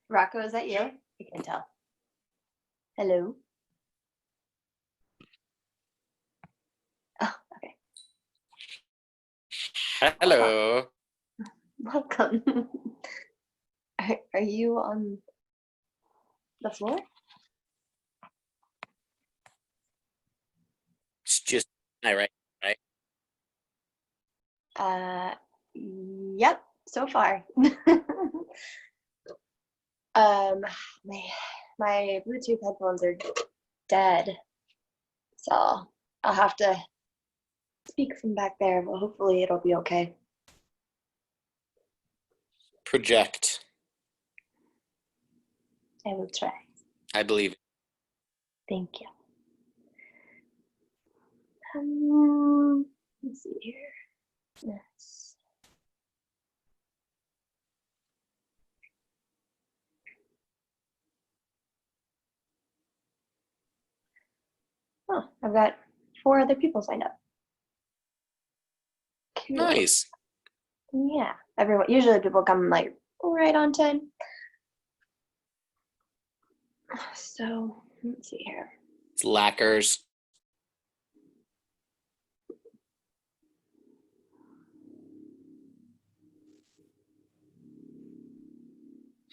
Rocco, is that you? I can tell. Hello. Oh, okay. Hello. Welcome. Are you on the floor? It's just right. Yep, so far. My Bluetooth headphones are dead, so I'll have to speak from back there, but hopefully it'll be okay. Project. I will try. I believe it. Thank you. Let's see here. Yes. Oh, I've got 4 other people signed up. Cool. Nice. Yeah, everyone. Usually people come like right on time. So let's see here. It's lacquers.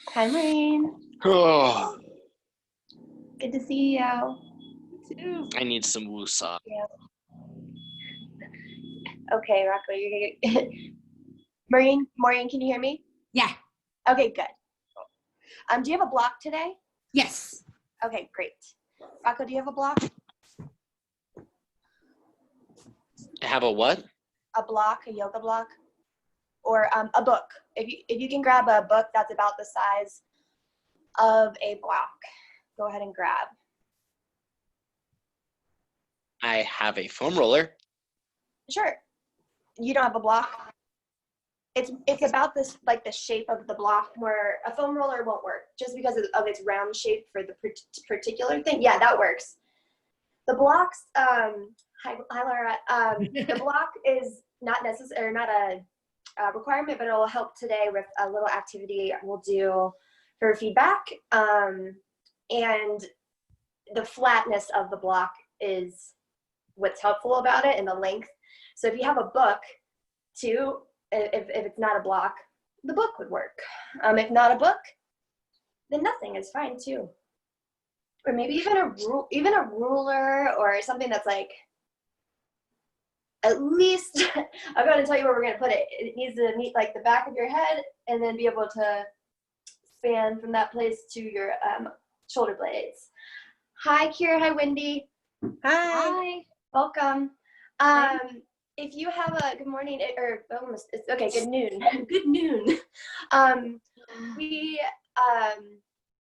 Hi, Maureen. Oh, Good to see you. I need some woosah. Yeah. Okay, Rocco, you're gonna. Maureen, can you hear me? Yeah. Okay, good. Do you have a block today? Yes. Okay, great. Rocco, do you have a block? Have a what? A block, a yoga block, or a book. If you can grab a book that's about the size of a block, go ahead and grab. I have a foam roller. Sure. You don't have a block? It's about this, like the shape of the block, where a foam roller won't work just because of its round shape for the particular thing. Yeah, that works. The blocks, hi Laura. The block is not necessary, not a requirement, but it will help today with a little activity we'll do for feedback. And the flatness of the block is what's helpful about it, and the length. So if you have a book too, if it's not a block, the book would work. If not a book, then nothing is fine too. Or maybe even a ruler or something that's like, at least, I'm going to tell you where we're going to put it. It needs to meet like the back of your head and then be able to span from that place to your shoulder blades. Hi, Kira. Hi, Wendy. Hi. Welcome. If you have a good morning, or almost, it's okay, good noon. Good noon.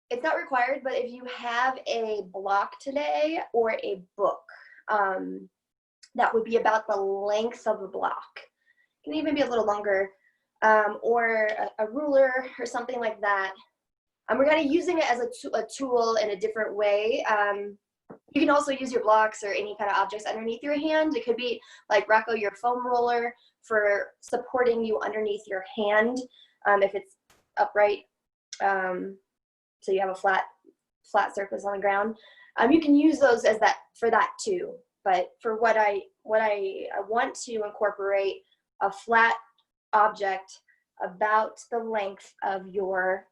It's not required, but if you have a block today or a book, that would be about the length of the block. It can even be a little longer, or a ruler or something like that. We're kind of using it as a tool in a different way. You can also use your blocks or any kind of objects underneath your hand. It could be like Rocco, your foam roller for supporting you underneath your hand if it's upright. So you have a flat surface on the ground. You can use those as that for that too. But for what I want to incorporate a flat object about the length of your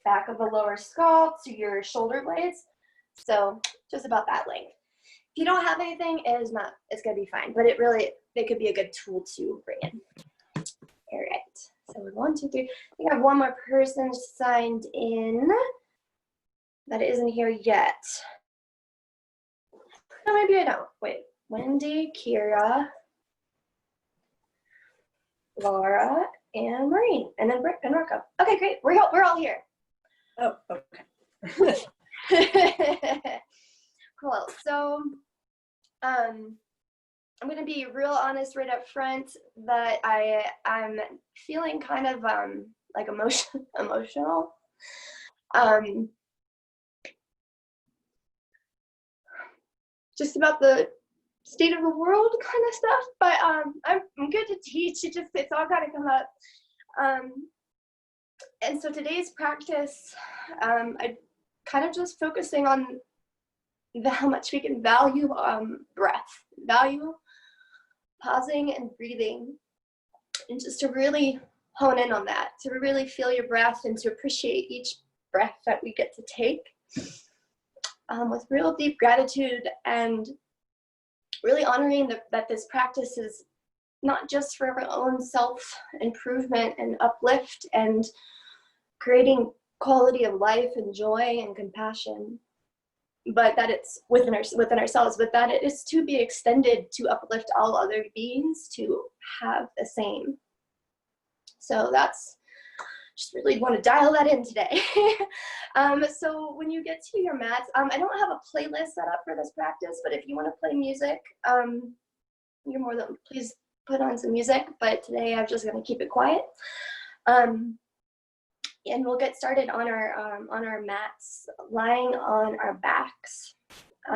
back of the lower skull to your shoulder blades. So just about that length. If you don't have anything, it's gonna be fine. But it could be a good tool to bring in. All right. So 1, 2, 3. I think I have one more person signed in that isn't here yet. No, maybe I don't. Wait. Wendy, Kira, Laura, and Maureen, and then Britt and Rocco. Okay, great. We're all here. Oh, okay. Cool. So, I'm gonna be real honest right up front that I'm feeling kind of like emotional. Just about the state of the world kind of stuff. But I'm good to teach. It's all gotta come up. And so today's practice, I kind of just focusing on how much we can value breath, value pausing and breathing, and just to really hone in on that, to really feel your breath and to appreciate each breath that we get to take with real deep gratitude, and really honoring that this practice is not just for our own self-improvement and uplift and creating quality of life and joy and compassion, but that it's within ourselves, but that it is to be extended to uplift all other beings to have the same. So that's just really want to dial that in today. So when you get to your mats, I don't have a playlist set up for this practice, but if you want to play music, you're more than please put on some music, but today I'm just going to keep it quiet. And we'll get started on our mats, lying on our backs.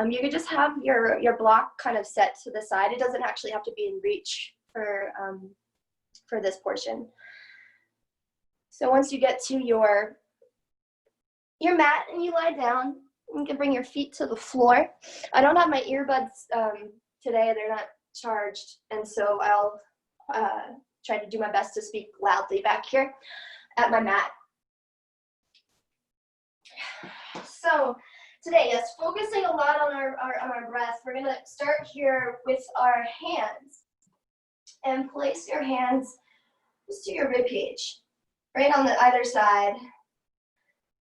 You could just have your block kind of set to the side. It doesn't actually have to be in reach for this portion. So once you get to your mat and you lie down, you can bring your feet to the floor. I don't have my earbuds today; they're not charged, and so I'll try to do my best to speak loudly back here at my mat. So today, yes, focusing a lot on our breath. We're gonna start here with our hands, and place your hands just to your rib cage, right on the either side.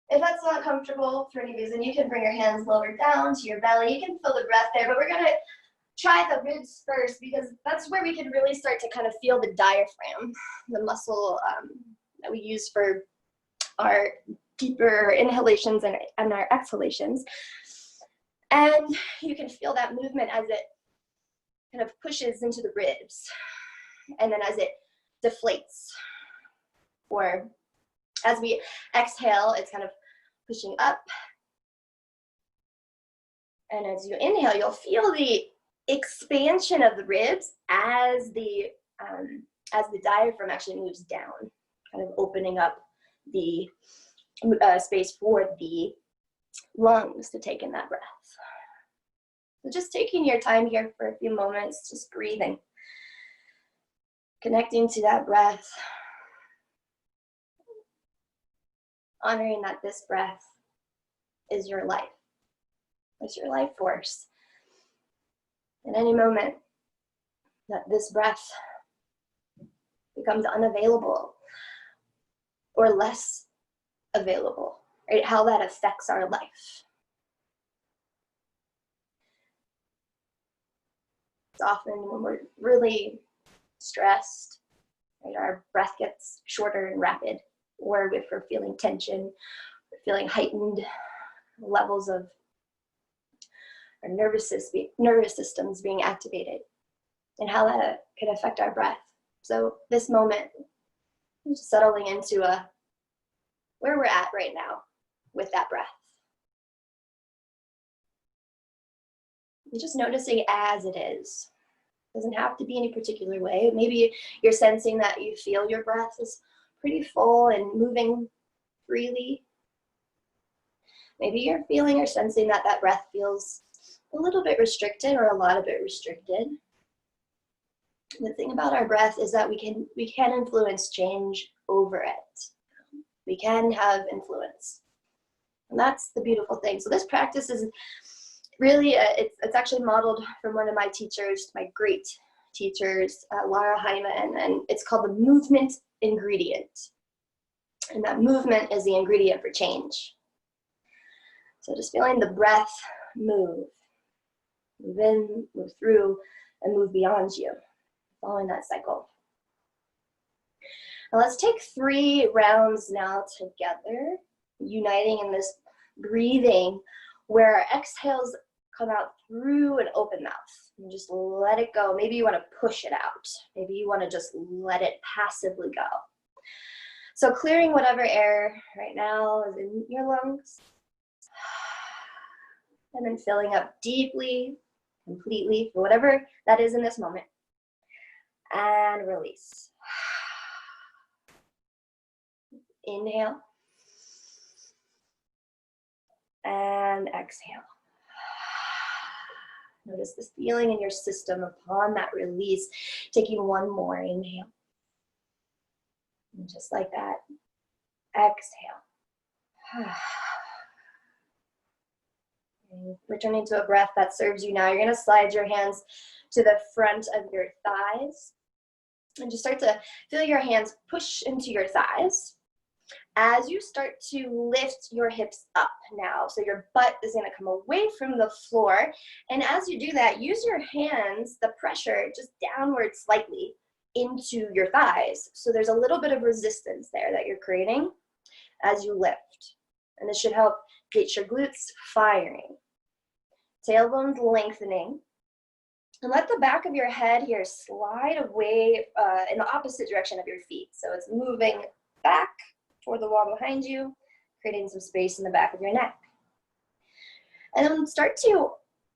If that's not comfortable for any reason, you can bring your hands lower down to your belly. You can feel the breath there, but we're gonna try the ribs first because that's where we can really start to kind of feel the diaphragm, the muscle that we use for our deeper inhalations and our exhalations. And you can feel that movement as it kind of pushes into the ribs, and then as it deflates, or as we exhale, it's kind of pushing up. And as you inhale, you'll feel the expansion of the ribs as the diaphragm actually moves down, kind of opening up the space for the lungs to take in that breath. So just taking your time here for a few moments, just breathing, connecting to that breath, honoring that this breath is your life. It's your life force. In any moment that this breath becomes unavailable or less available, right? How that affects our life. It's often when we're really stressed, right, our breath gets shorter and rapid, or if we're feeling tension, we're feeling heightened levels of our nervous systems being activated, and how that can affect our breath. So this moment, just settling into where we're at right now with that breath. And just noticing as it is. Doesn't have to be any particular way. Maybe you're sensing that you feel your breath is pretty full and moving freely. Maybe you're feeling or sensing that that breath feels a little bit restricted or a lot of it restricted. The thing about our breath is that we can influence change over it. We can have influence. And that's the beautiful thing. So this practice is really, it's actually modeled from one of my teachers, my great teachers, Laura Hyman, and it's called the movement ingredient. And that movement is the ingredient for change. So just feeling the breath move in, move through, and move beyond you, following that cycle. Now let's take 3 rounds now together, uniting in this breathing where our exhales come out through an open mouth. And just let it go. Maybe you want to push it out. Maybe you want to just let it passively go. So clearing whatever air right now is in your lungs. And then filling up deeply, completely, for whatever that is in this moment. And release. Inhale. And exhale. Notice this feeling in your system upon that release. Taking one more inhale. And just like that, exhale. And returning to a breath that serves you now. You're gonna slide your hands to the front of your thighs and just start to feel your hands push into your thighs as you start to lift your hips up now. So your butt is gonna come away from the floor. And as you do that, use your hands, the pressure just downward slightly into your thighs. So there's a little bit of resistance there that you're creating as you lift. And this should help get your glutes firing. Tailbones lengthening. And let the back of your head here slide away in the opposite direction of your feet. So it's moving back toward the wall behind you, creating some space in the back of your neck. And then start to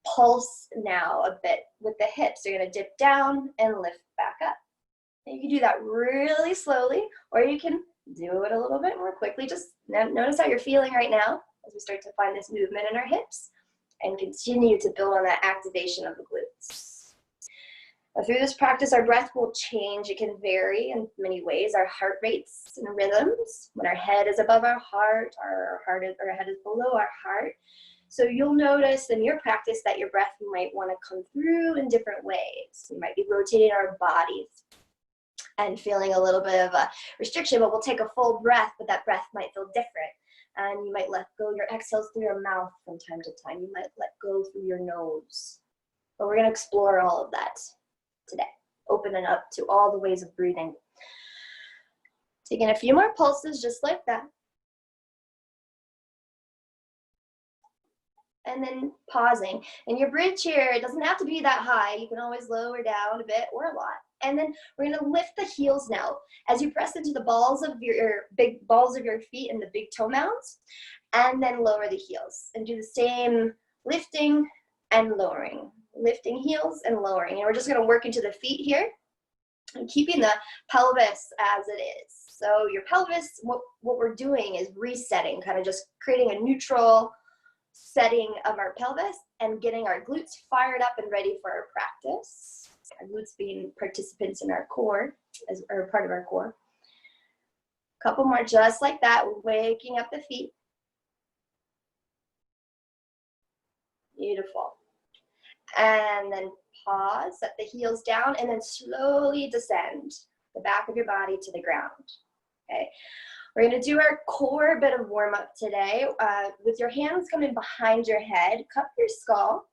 pulse now a bit with the hips. You're gonna dip down and lift back up. And you can do that really slowly, or you can do it a little bit more quickly. Just notice how you're feeling right now as we start to find this movement in our hips and continue to build on that activation of the glutes. Through this practice, our breath will change. It can vary in many ways. Our heart rates and rhythms, when our head is above our heart, our head is below our heart. So you'll notice in your practice that your breath might want to come through in different ways. We might be rotating our bodies and feeling a little bit of a restriction, but we'll take a full breath, but that breath might feel different. And you might let go your exhales through your mouth from time to time. You might let go through your nose. But we're going to explore all of that today, opening up to all the ways of breathing. Taking a few more pulses just like that. And then pausing. And your bridge here, it doesn't have to be that high. You can always lower down a bit or a lot. And then we're gonna lift the heels now. As you press into the balls of your big balls of your feet and the big toe mounds, and then lower the heels. And do the same lifting and lowering. Lifting heels and lowering. And we're just gonna work into the feet here and keeping the pelvis as it is. So your pelvis, what we're doing is resetting, kind of just creating a neutral setting of our pelvis and getting our glutes fired up and ready for our practice. Our glutes being participants in our core, or part of our core. Couple more just like that, waking up the feet. Beautiful. And then pause, set the heels down, and then slowly descend the back of your body to the ground. Okay. We're gonna do our core bit of warm up today. With your hands coming behind your head, cup your skull.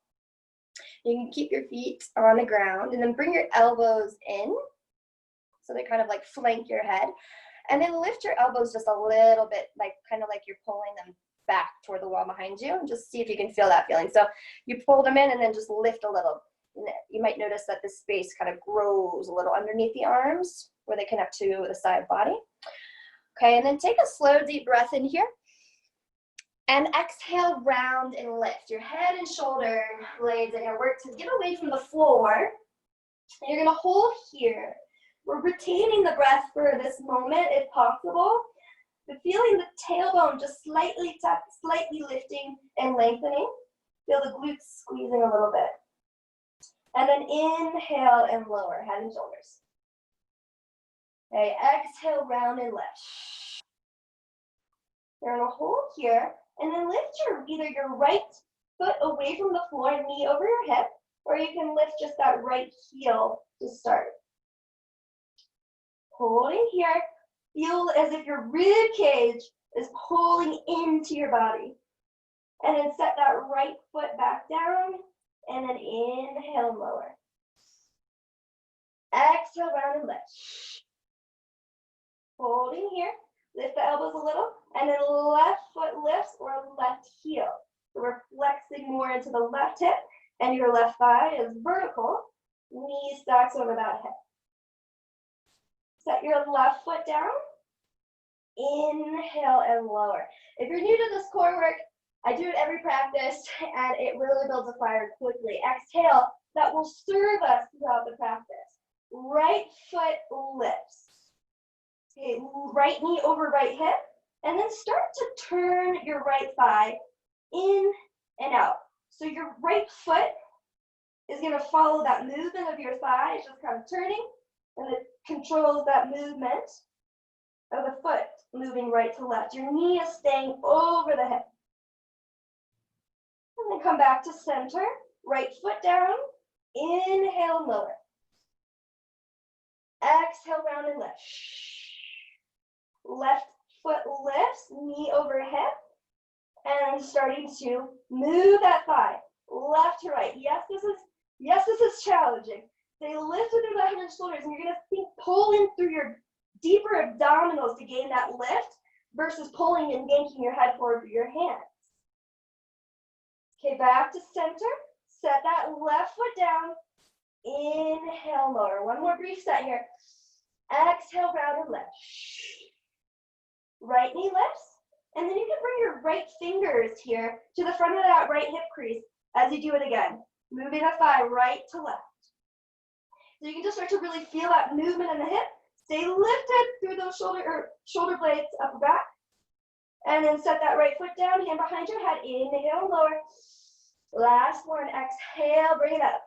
You can keep your feet on the ground and then bring your elbows in. So they kind of like flank your head. And then lift your elbows just a little bit, like kind of like you're pulling them back toward the wall behind you. And just see if you can feel that feeling. So you pull them in and then just lift a little. You might notice that the space kind of grows a little underneath the arms where they connect to the side body. Okay, and then take a slow, deep breath in here. And exhale, round and lift. Your head and shoulder blades are gonna work to get away from the floor. And you're gonna hold here. We're retaining the breath for this moment, if possible. But feeling the tailbone just slightly lifting and lengthening. Feel the glutes squeezing a little bit. And then inhale and lower, head and shoulders. Okay, exhale, round and lift. You're gonna hold here, and then lift either your right foot away from the floor, knee over your hip, or you can lift just that right heel to start. Holding here, feel as if your rib cage is pulling into your body. And then set that right foot back down, and then inhale and lower. Exhale, round and lift. Holding here, lift the elbows a little, and then left foot lifts or left heel. So we're flexing more into the left hip, and your left thigh is vertical, knee stacks over that hip. Set your left foot down, inhale and lower. If you're new to this core work, I do it every practice, and it really builds a fire quickly. Exhale, that will serve us throughout the practice. Right foot lifts. Okay, right knee over right hip, and then start to turn your right thigh in and out. So your right foot is going to follow that movement of your thigh, just kind of turning, and it controls that movement of the foot moving right to left. Your knee is staying over the hip. And then come back to center, right foot down, inhale and lower. Exhale, round and lift. Left foot lifts, knee over hip, and starting to move that thigh, left to right. Yes, this is challenging. They lift through the head and shoulders, and you're gonna pull in through your deeper abdominals to gain that lift versus pulling and yanking your head forward with your hands. Okay, back to center. Set that left foot down. Inhale, lower. One more brief set here. Exhale, round and lift. Right knee lifts. And then you can bring your right fingers here to the front of that right hip crease as you do it again. Moving the thigh right to left. So you can just start to really feel that movement in the hip. Stay lifted through those shoulder blades up and back. And then set that right foot down, hand behind your head. Inhale, lower. Last one. Exhale, bring it up.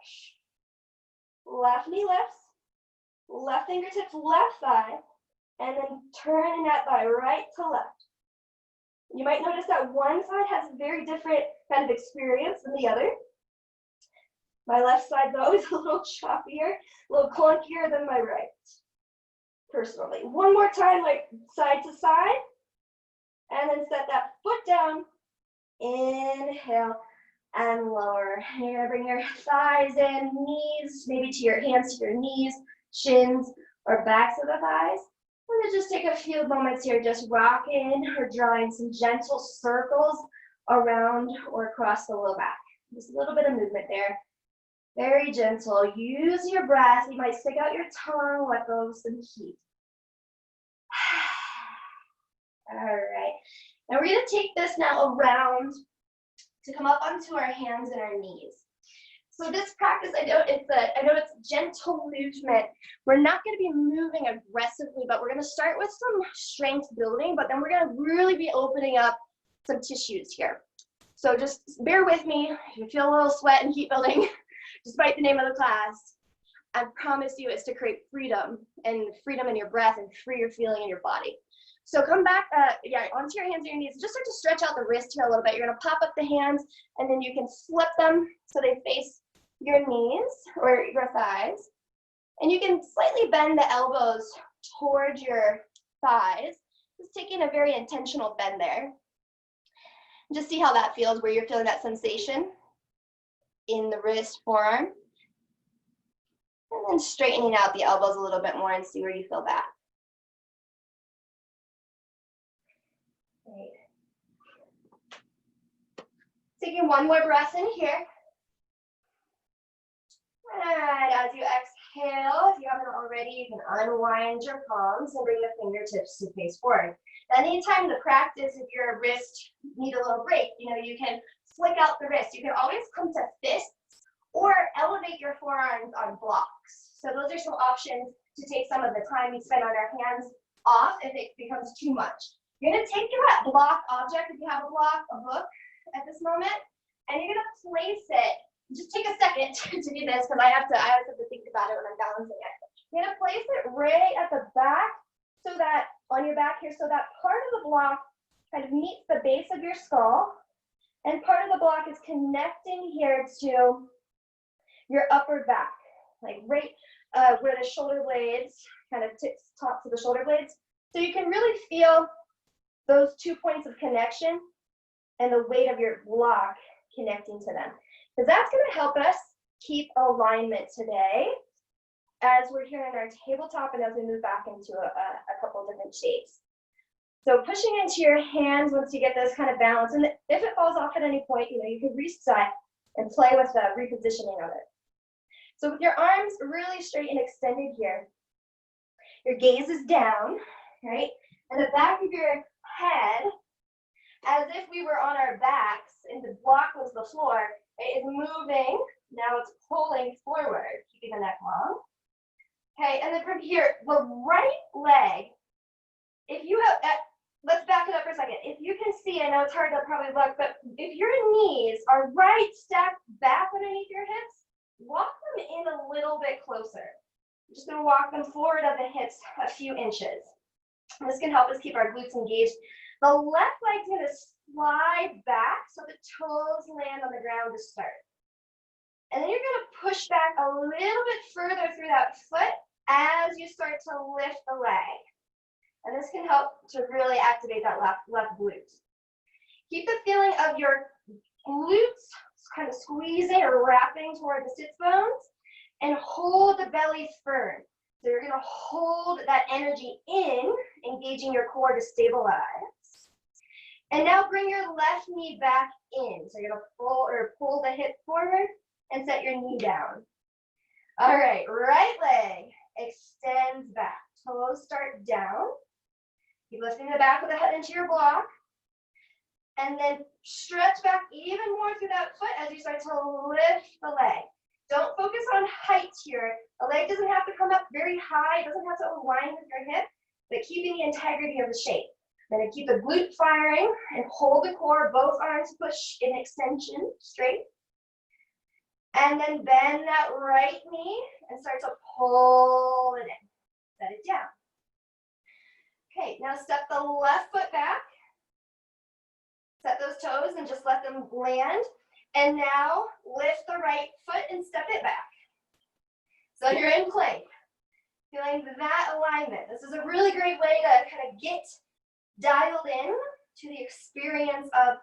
Left knee lifts. Left fingertips, left thigh. And then turning that thigh right to left. You might notice that one side has a very different kind of experience than the other. My left side, though, is a little choppier, a little clunkier than my right, personally. One more time, like side to side. And then set that foot down. Inhale and lower. Here, bring your thighs in, knees, maybe to your hands, to your knees, shins, or backs of the thighs. And then just take a few moments here, just rocking or drawing some gentle circles around or across the low back. Just a little bit of movement there. Very gentle. Use your breath. You might stick out your tongue, let go of some heat. All right. Now we're going to take this now around to come up onto our hands and our knees. So this practice, I know it's gentle movement. We're not going to be moving aggressively, but we're going to start with some strength building, but then we're going to really be opening up some tissues here. So just bear with me. If you feel a little sweat and heat building, despite the name of the class, I promise you it's to create freedom in your breath and free your feeling in your body. So come back, onto your hands and your knees. Just start to stretch out the wrist here a little bit. You're gonna pop up the hands and then you can flip them so they face your knees or your thighs. And you can slightly bend the elbows towards your thighs. Just taking a very intentional bend there. Just see how that feels, where you're feeling that sensation in the wrist, forearm. And then straightening out the elbows a little bit more and see where you feel that. Great. Taking one more breath in here. And as you exhale, if you haven't already, you can unwind your palms and bring the fingertips to face forward. Anytime the practice, if your wrist need a little break, you can flick out the wrist. You can always come to fists or elevate your forearms on blocks. So those are some options to take some of the time we spend on our hands off if it becomes too much. You're going to take that block object, if you have a block, a book at this moment, and you're going to place it. Just take a second to do this because I have to think about it when I'm balancing it. You're going to place it right at the back so that, on your back here, so that part of the block kind of meets the base of your skull, and part of the block is connecting here to your upper back, like right where the shoulder blades kind of top to the shoulder blades. So you can really feel those 2 points of connection and the weight of your block connecting to them. Because that's going to help us keep alignment today as we're here in our tabletop and as we move back into a couple different shapes. So pushing into your hands once you get this kind of balance, and if it falls off at any point, you can reset and play with the repositioning of it. So with your arms really straight and extended here, your gaze is down, right? And the back of your head, as if we were on our backs and the block was the floor, it is moving. Now it's pulling forward, keeping the neck long. Okay, and then from here, the right leg if you have, let's back it up for a second. If you can see, I know it's hard to probably look, but if your knees are right stacked back underneath your hips, walk them in a little bit closer. I'm just gonna walk them forward of the hips a few inches. This can help us keep our glutes engaged. The left leg's gonna slide back so the toes land on the ground to start. And then you're gonna push back a little bit further through that foot as you start to lift the leg. And this can help to really activate that left glute. Keep the feeling of your glutes kind of squeezing or wrapping toward the sits bones and hold the belly firm. So you're gonna hold that energy in, engaging your core to stabilize. And now bring your left knee back in. So you're gonna pull the hip forward and set your knee down. All right, right leg extends back. Toes start down. Keep lifting the back of the head into your block. And then stretch back even more through that foot as you start to lift the leg. Don't focus on height here. The leg doesn't have to come up very high. It doesn't have to align with your hip, but keeping the integrity of the shape. Then keep the glute firing and hold the core, both arms push in extension straight. And then bend that right knee and start to pull it in. Set it down. Okay, now step the left foot back. Set those toes and just let them land. And now lift the right foot and step it back. So you're in plank. Feeling that alignment. This is a really great way to kind of get dialed in to the experience of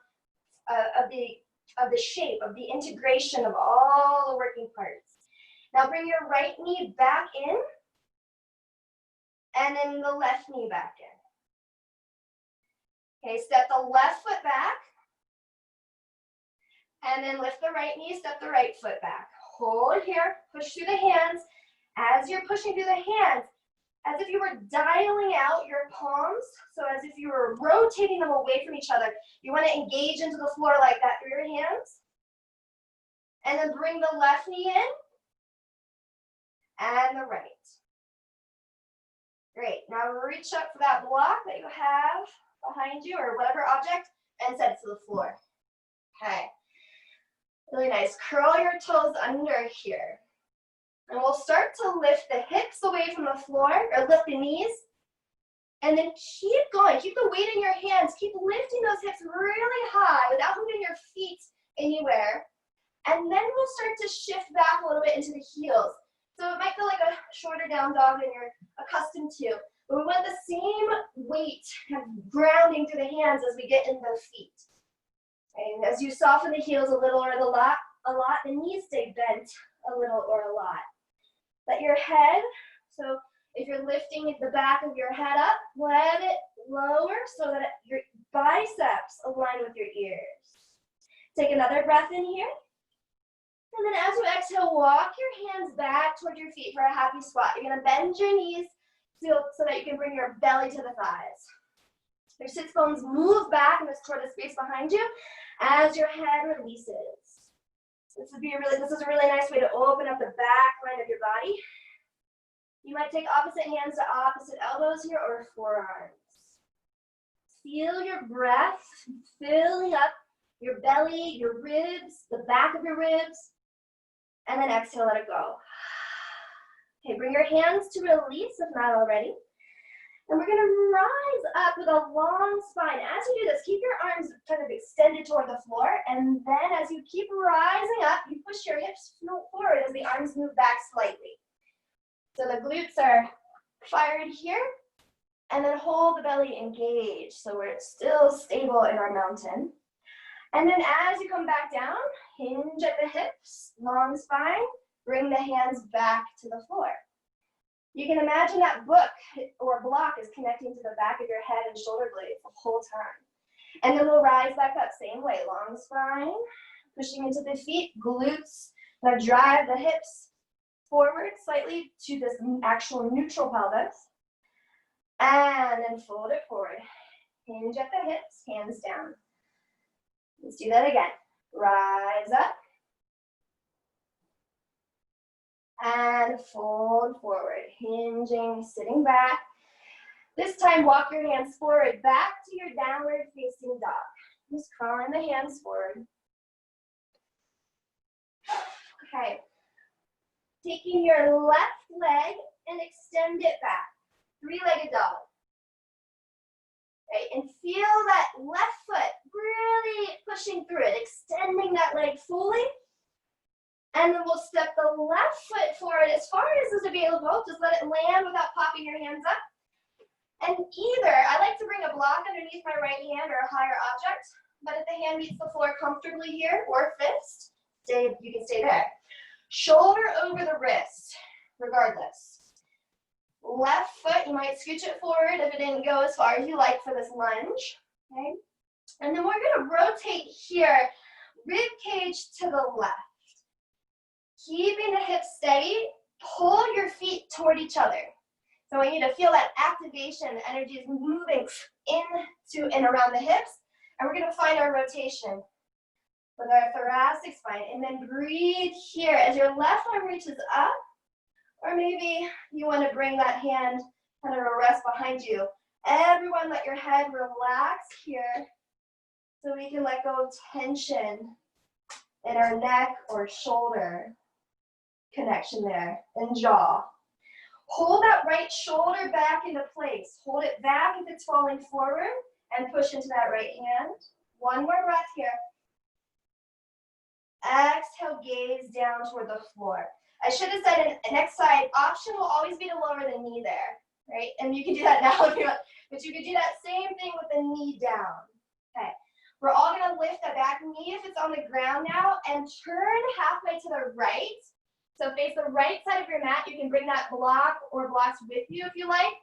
the shape, of the integration of all the working parts. Now bring your right knee back in, and then the left knee back in. Okay, step the left foot back, and then lift the right knee, step the right foot back. Hold here, push through the hands. As you're pushing through the hands, as if you were dialing out your palms, so as if you were rotating them away from each other. You want to engage into the floor like that through your hands. And then bring the left knee in, and the right. Great, now reach up for that block that you have behind you, or whatever object, and set it to the floor. Okay, really nice. Curl your toes under here. And we'll start to lift the hips away from the floor, or lift the knees. And then keep going, keep the weight in your hands, keep lifting those hips really high without moving your feet anywhere. And then we'll start to shift back a little bit into the heels. So it might feel like a shorter down dog than you're accustomed to. But we want the same weight kind of grounding through the hands as we get in the feet. And as you soften the heels a little or a lot, the knees stay bent a little or a lot. Let your head, so if you're lifting the back of your head up, let it lower so that your biceps align with your ears. Take another breath in here. And then as you exhale, walk your hands back toward your feet for a happy squat. You're gonna bend your knees so that you can bring your belly to the thighs. Your sits bones move back and toward the space behind you as your head releases. This is a really nice way to open up the back line of your body. You might take opposite hands to opposite elbows here, or forearms. Feel your breath filling up your belly, your ribs, the back of your ribs, and then exhale, let it go. Okay, bring your hands to release if not already. And we're gonna rise up with a long spine. As you do this, keep your arms kind of extended toward the floor, and then as you keep rising up, you push your hips forward as the arms move back slightly. So the glutes are fired here, and then hold the belly engaged so we're still stable in our mountain. And then as you come back down, hinge at the hips, long spine, bring the hands back to the floor. You can imagine that book or block is connecting to the back of your head and shoulder blades the whole time. And then we'll rise back up, same way, long spine, pushing into the feet, glutes. Now drive the hips forward slightly to this actual neutral pelvis. And then fold it forward. Hinge at the hips, hands down. Let's do that again. Rise up. And fold forward, hinging, sitting back. This time, walk your hands forward, back to your downward facing dog. Just crawling the hands forward. Okay. Taking your left leg and extend it back. Three-legged dog. Okay, and feel that left foot really pushing through it, extending that leg fully. And then we'll step the left foot forward as far as is available. Just let it land without popping your hands up. And I like to bring a block underneath my right hand or a higher object, but if the hand meets the floor comfortably here, or fist, you can stay there. Shoulder over the wrist, regardless. Left foot, you might scooch it forward if it didn't go as far as you like for this lunge, okay? And then we're gonna rotate here, rib cage to the left. Keeping the hips steady, pull your feet toward each other. So I want you to feel that activation, the energy is moving into and around the hips, and we're gonna find our rotation with our thoracic spine, and then breathe here as your left arm reaches up, or maybe you want to bring that hand kind of a rest behind you. Everyone let your head relax here so we can let go of tension in our neck or shoulder connection there, and jaw. Hold that right shoulder back into place. Hold it back if it's falling forward, and push into that right hand. One more breath here. Exhale, gaze down toward the floor. I should have said an next side option will always be to lower the knee there, right? And you can do that now if you want, but you can do that same thing with the knee down. Okay, we're all gonna lift the back knee if it's on the ground now and turn halfway to the right. So face the right side of your mat. You can bring that block or blocks with you if you like,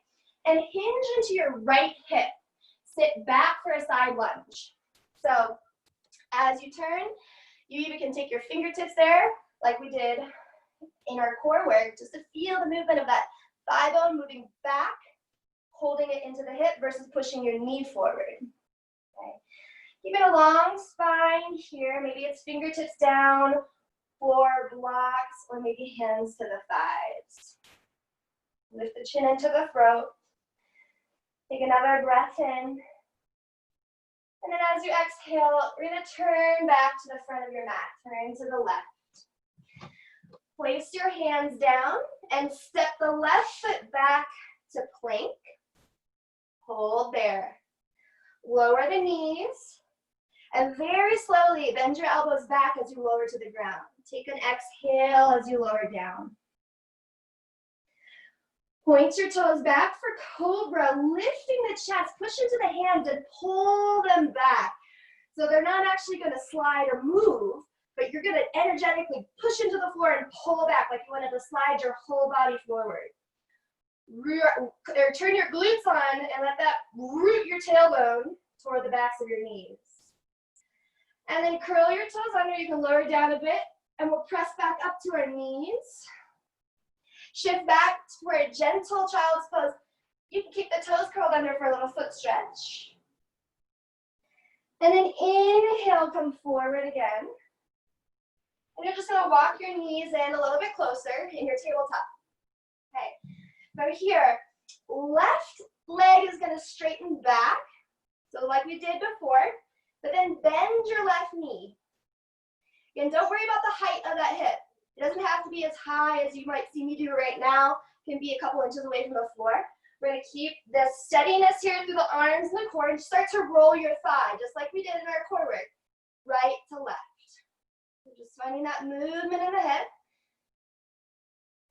and hinge into your right hip. Sit back for a side lunge. So as you turn, you even can take your fingertips there, like we did in our core work, just to feel the movement of that thigh bone moving back, holding it into the hip versus pushing your knee forward. Okay. Keeping a long spine here. Maybe it's fingertips down, floor blocks, or maybe hands to the thighs. Lift the chin into the throat. Take another breath in. And then as you exhale, we're going to turn back to the front of your mat. Turn to the left. Place your hands down and step the left foot back to plank. Hold there. Lower the knees. And very slowly bend your elbows back as you lower to the ground. Take an exhale as you lower down. Point your toes back for cobra, lifting the chest, push into the hands and pull them back. So they're not actually going to slide or move, but you're going to energetically push into the floor and pull back like you wanted to slide your whole body forward. Turn your glutes on and let that root your tailbone toward the backs of your knees. And then curl your toes under. You can lower down a bit, and we'll press back up to our knees. Shift back for a gentle child's pose. You can keep the toes curled under for a little foot stretch. And then inhale, come forward again. And you're just going to walk your knees in a little bit closer in your tabletop. Okay. From here, left leg is going to straighten back. So like we did before, but then bend your left knee. Again, don't worry about the height of that hip. It doesn't have to be as high as you might see me do right now. It can be a couple inches away from the floor. We're going to keep the steadiness here through the arms and the core, and start to roll your thigh, just like we did in our core work, right to left. So just finding that movement in the hip.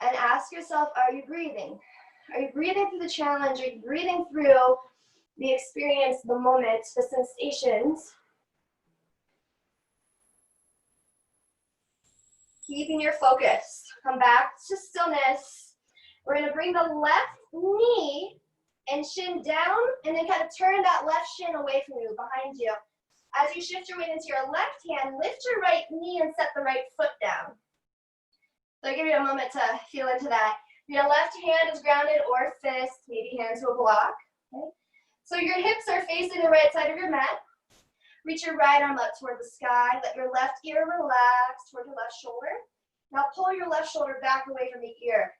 And ask yourself, are you breathing? Are you breathing through the challenge? Are you breathing through the experience, the moment, the sensations? Keeping your focus. Come back to stillness. We're going to bring the left knee and shin down, and then kind of turn that left shin away from you, behind you. As you shift your weight into your left hand, lift your right knee and set the right foot down. So I'll give you a moment to feel into that. Your left hand is grounded or fist, maybe hand to a block. Okay? So your hips are facing the right side of your mat. Reach your right arm up toward the sky. Let your left ear relax toward your left shoulder. Now pull your left shoulder back away from the ear.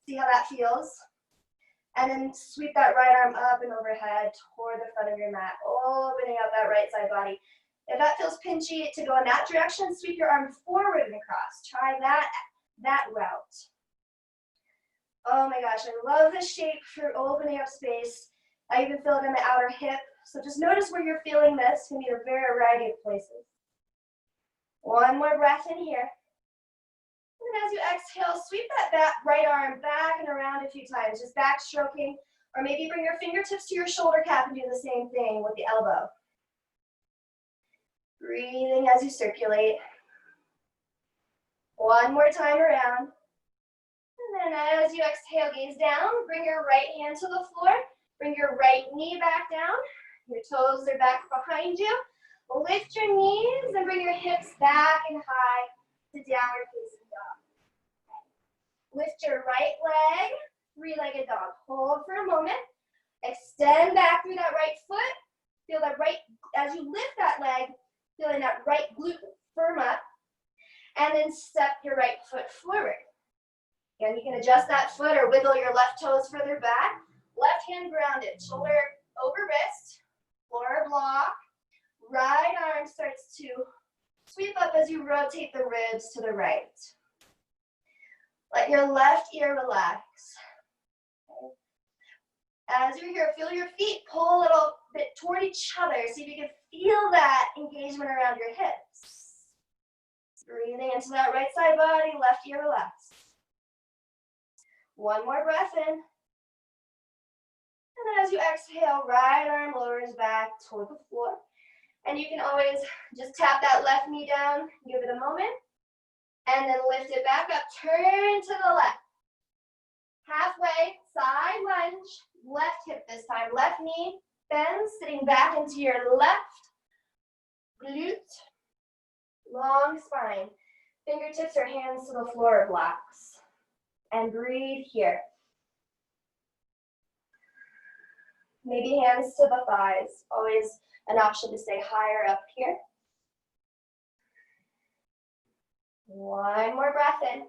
See how that feels? And then sweep that right arm up and overhead toward the front of your mat, opening up that right side body. If that feels pinchy to go in that direction, sweep your arm forward and across. Try that route. Oh my gosh, I love this shape for opening up space. I even feel it in the outer hip. So just notice where you're feeling this. It can be a variety of places. One more breath in here. And then as you exhale, sweep that right arm back and around a few times, just backstroking, or maybe bring your fingertips to your shoulder cap and do the same thing with the elbow. Breathing as you circulate. One more time around. And then as you exhale, gaze down, bring your right hand to the floor, bring your right knee back down, your toes are back behind you. Lift your knees and bring your hips back and high to downward facing dog. Lift your right leg, three-legged dog. Hold for a moment. Extend back through that right foot. Feel that right, as you lift that leg, feeling that right glute firm up. And then step your right foot forward. And you can adjust that foot or wiggle your left toes further back. Left hand grounded, shoulder over wrist, floor block. Right arm starts to sweep up as you rotate the ribs to the right. Let your left ear relax. As you're here, feel your feet pull a little bit toward each other. See if you can feel that engagement around your hips. Breathing into that right side body, left ear relax. One more breath in. And then as you exhale, right arm lowers back toward the floor. And you can always just tap that left knee down, give it a moment, and then lift it back up, turn to the left. Halfway, side lunge, left hip this time, left knee bends, sitting back into your left glute, long spine. Fingertips or hands to the floor blocks. And breathe here. Maybe hands to the thighs, always an option to stay higher up here. One more breath in.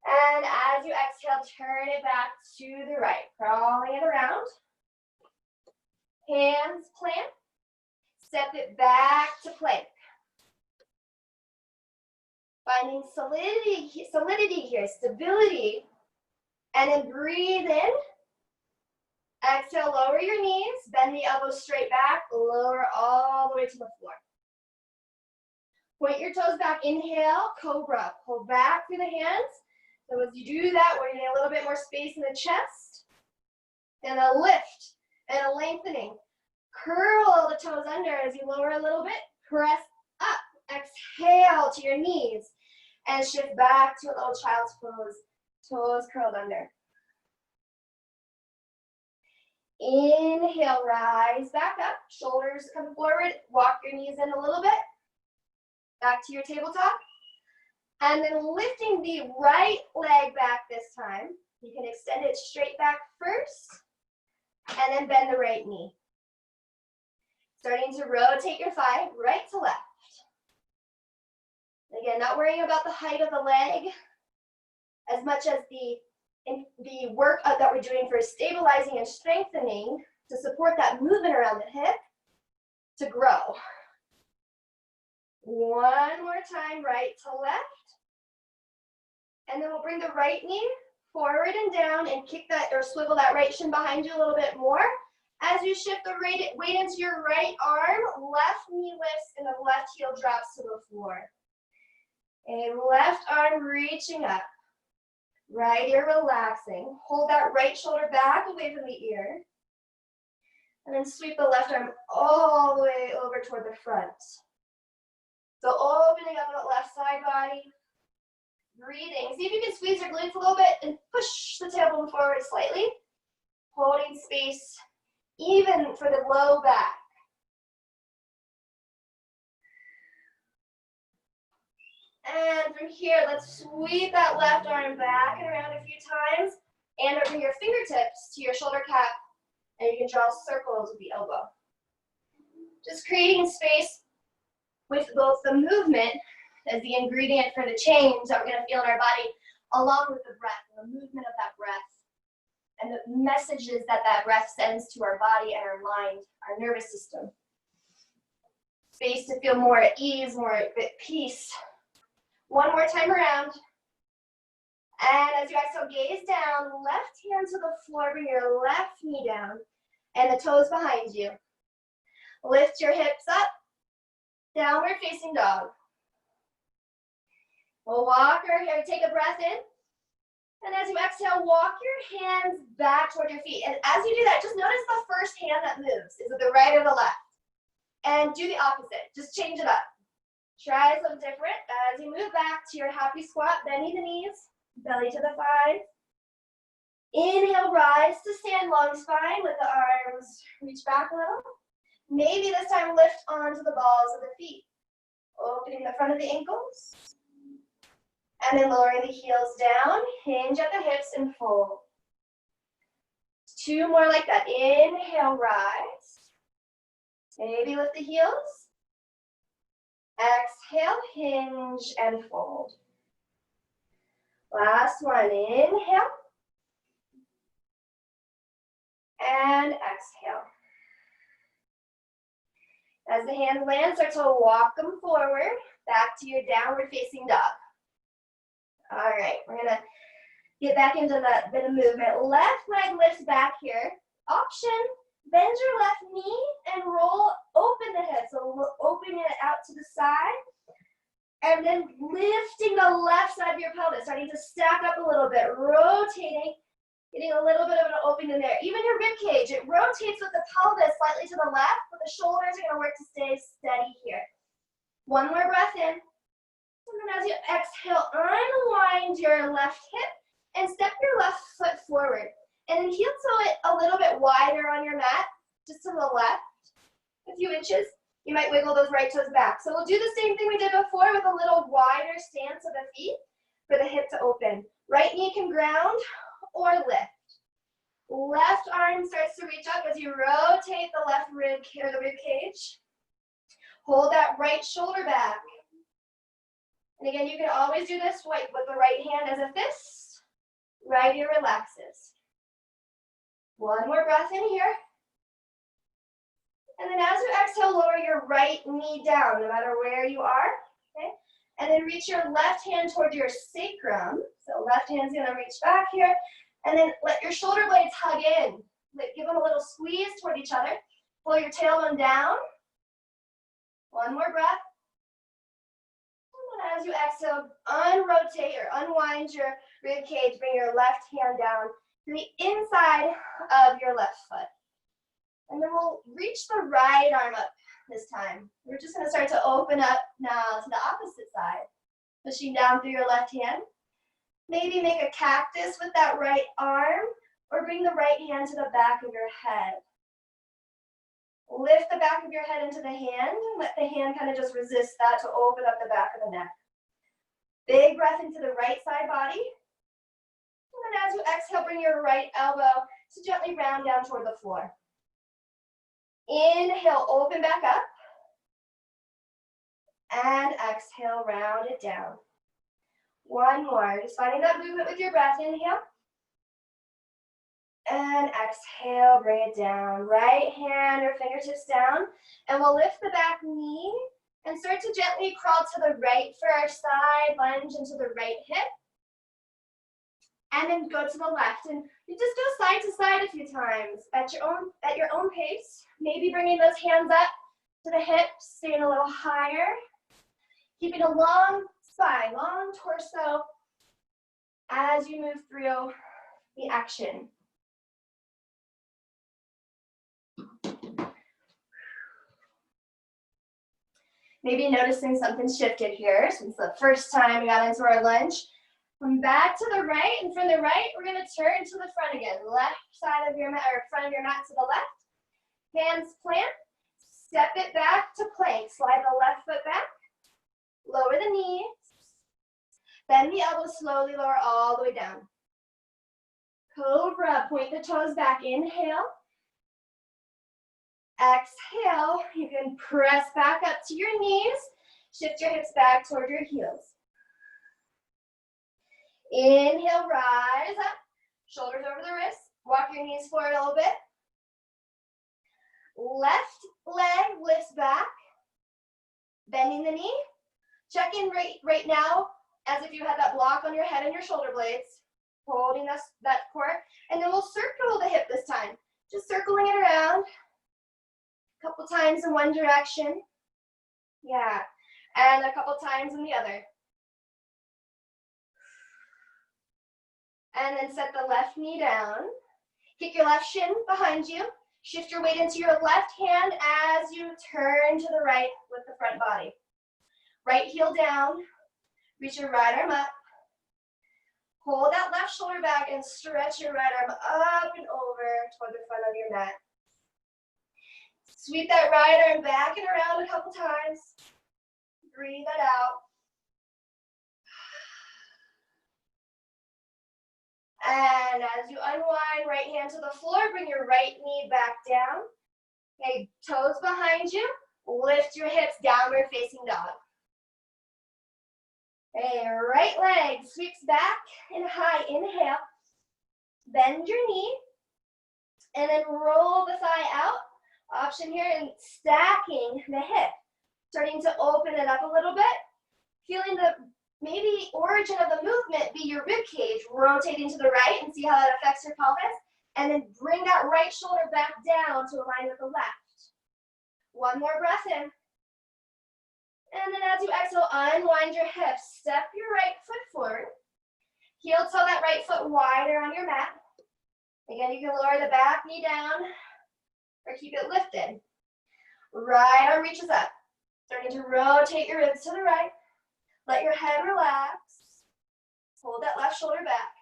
And as you exhale, turn it back to the right, crawling it around. Hands plant. Step it back to plank. Finding solidity here, stability. And then breathe in. Exhale, lower your knees, bend the elbows straight back, lower all the way to the floor. Point your toes back, inhale, cobra, pull back through the hands. So as you do that, we're getting a little bit more space in the chest. And a lift and a lengthening. Curl the toes under as you lower a little bit, press up. Exhale to your knees and shift back to a little child's pose, toes curled under. Inhale, rise back up, shoulders come forward, walk your knees in a little bit, back to your tabletop. And then lifting the right leg back this time. You can extend it straight back first, and then bend the right knee. Starting to rotate your thigh right to left. Again, not worrying about the height of the leg as much as the work that we're doing for stabilizing and strengthening to support that movement around the hip to grow. One more time, right to left. And then we'll bring the right knee forward and down and kick that or swivel that right shin behind you a little bit more. As you shift the weight into your right arm, left knee lifts and the left heel drops to the floor. And left arm reaching up. Right ear relaxing. Hold that right shoulder back away from the ear. And then sweep the left arm all the way over toward the front. So opening up that left side body. Breathing. See if you can squeeze your glutes a little bit and push the tailbone forward slightly. Holding space even for the low back. And from here, let's sweep that left arm back and around a few times. And bring your fingertips to your shoulder cap. And you can draw circles with the elbow. Just creating space with both the movement as the ingredient for the change that we're going to feel in our body, along with the breath and the movement of that breath and the messages that that breath sends to our body and our mind, our nervous system. Space to feel more at ease, more at peace. One more time around. And as you exhale, gaze down, left hand to the floor, bring your left knee down, and the toes behind you. Lift your hips up, downward facing dog. We'll walk our hair, take a breath in. And as you exhale, walk your hands back toward your feet. And as you do that, just notice the first hand that moves. Is it the right or the left? And do the opposite. Just change it up. Try something different. As you move back to your happy squat, bending the knees, belly to the thighs. Inhale, rise to stand, long spine with the arms. Reach back a little. Maybe this time lift onto the balls of the feet. Opening the front of the ankles. And then lowering the heels down, hinge at the hips and fold. 2 more like that. Inhale, rise. Maybe lift the heels. Exhale, hinge and fold. Last one, inhale. And exhale. As the hands land, start to walk them forward, back to your downward facing dog. All right, we're gonna get back into that bit of movement. Left leg lifts back here. Option, bend your left knee and roll open the hip. So opening it out to the side. And then lifting the left side of your pelvis, starting to stack up a little bit, rotating, getting a little bit of an opening there. Even your rib cage, it rotates with the pelvis slightly to the left, but the shoulders are gonna work to stay steady here. One more breath in. And then as you exhale, unwind your left hip and step your left foot forward. And then heel toe it a little bit wider on your mat, just to the left, a few inches. You might wiggle those right toes back. So we'll do the same thing we did before with a little wider stance of the feet for the hip to open. Right knee can ground or lift. Left arm starts to reach up as you rotate the left rib or the rib cage. Hold that right shoulder back. And again, you can always do this with the right hand as a fist. Right ear relaxes. One more breath in here. And then as you exhale, lower your right knee down, no matter where you are. Okay? And then reach your left hand toward your sacrum. So left hand's gonna reach back here. And then let your shoulder blades hug in. Give them a little squeeze toward each other. Pull your tailbone down. One more breath. And as you exhale, unrotate or unwind your rib cage. Bring your left hand down to the inside of your left foot. And then we'll reach the right arm up this time. We're just going to start to open up now to the opposite side. Pushing down through your left hand. Maybe make a cactus with that right arm, or bring the right hand to the back of your head. Lift the back of your head into the hand, and let the hand kind of just resist that to open up the back of the neck. Big breath into the right side body. And then as you exhale, bring your right elbow to gently round down toward the floor. Inhale, open back up. And exhale, round it down. One more, just finding that movement with your breath. Inhale. And exhale, bring it down. Right hand or fingertips down. And we'll lift the back knee and start to gently crawl to the right for our side, lunge into the right hip. And then go to the left. And you just go side to side a few times at your own pace. Maybe bringing those hands up to the hips, staying a little higher. Keeping a long spine, long torso as you move through the action. Maybe noticing something shifted here since the first time we got into our lunge. From back to the right, and from the right, we're gonna turn to the front again. Left side of your mat, or front of your mat to the left. Hands plant, step it back to plank. Slide the left foot back, lower the knees, bend the elbows slowly, lower all the way down. Cobra, point the toes back, inhale. Exhale, you can press back up to your knees, shift your hips back toward your heels. Inhale, rise up, shoulders over the wrists. Walk your knees forward a little bit. Left leg lifts back, bending the knee. Check in right now as if you had that block on your head and your shoulder blades, holding that core. And then we'll circle the hip this time. Just circling it around a couple times in one direction. Yeah, and a couple times in the other. And then set the left knee down. Kick your left shin behind you. Shift your weight into your left hand as you turn to the right with the front body. Right heel down. Reach your right arm up. Hold that left shoulder back and stretch your right arm up and over toward the front of your mat. Sweep that right arm back and around a couple times. Breathe that out. And as you unwind, right hand to the floor, bring your right knee back down. Okay, toes behind you. Lift your hips, downward facing dog. Okay, right leg sweeps back and high. Inhale. Bend your knee. And then roll the thigh out. Option here in stacking the hip. Starting to open it up a little bit. Feeling the maybe origin of the movement be your rib cage, rotating to the right and see how that affects your pelvis. And then bring that right shoulder back down to align with the left. One more breath in. And then as you exhale, unwind your hips. Step your right foot forward. Heel toe that right foot wider on your mat. Again, you can lower the back knee down or keep it lifted. Right arm reaches up. Starting to rotate your ribs to the right. Let your head relax. Hold that left shoulder back.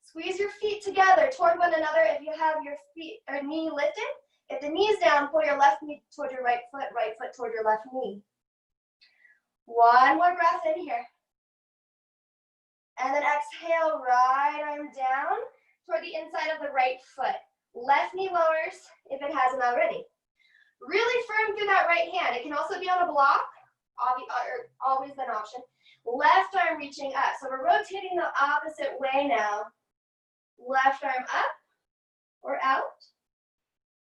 Squeeze your feet together toward one another if you have your feet or knee lifted. If the knee is down, pull your left knee toward your right foot toward your left knee. One more breath in here. And then exhale, right arm down toward the inside of the right foot. Left knee lowers if it hasn't already. Really firm through that right hand. It can also be on a block, always an option. Left arm reaching up. So we're rotating the opposite way now. Left arm up or out.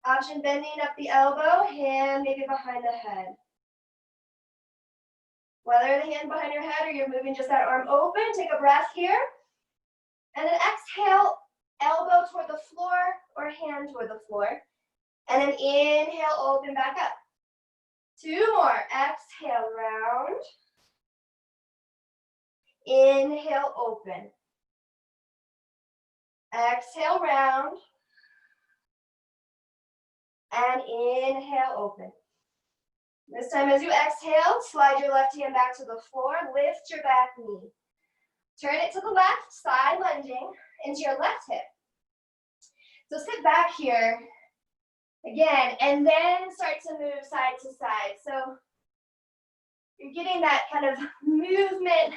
Option bending up the elbow, hand maybe behind the head. Whether the hand behind your head or you're moving just that arm open, take a breath here. And then exhale, elbow toward the floor or hand toward the floor. And then inhale, open back up. Two more. Exhale, round. Inhale, open. Exhale, round. And inhale, open. This time as you exhale, slide your left hand back to the floor, lift your back knee. Turn it to the left, side lunging into your left hip. So sit back here again, and then start to move side to side. So you're getting that kind of movement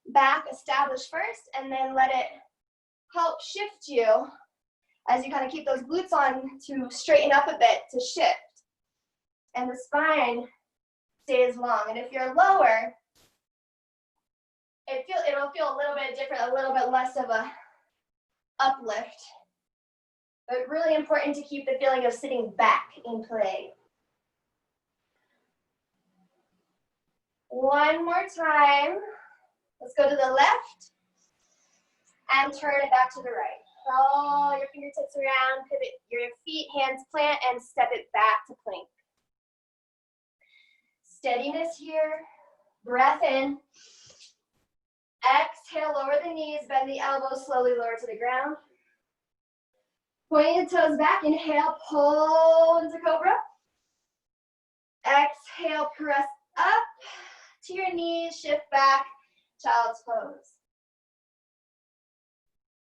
back established first, and then let it help shift you as you kind of keep those glutes on to straighten up a bit to shift. And the spine stays long. And if you're lower, it'll feel a little bit different, a little bit less of a uplift. But really important to keep the feeling of sitting back in play. One more time. Let's go to the left and turn it back to the right. Roll your fingertips around, pivot your feet, hands plant, and step it back to plank. Steadiness here. Breath in. Exhale, lower the knees, bend the elbows, slowly lower to the ground. Pointing the toes back, inhale, pull into cobra. Exhale, press up to your knees, shift back, child's pose.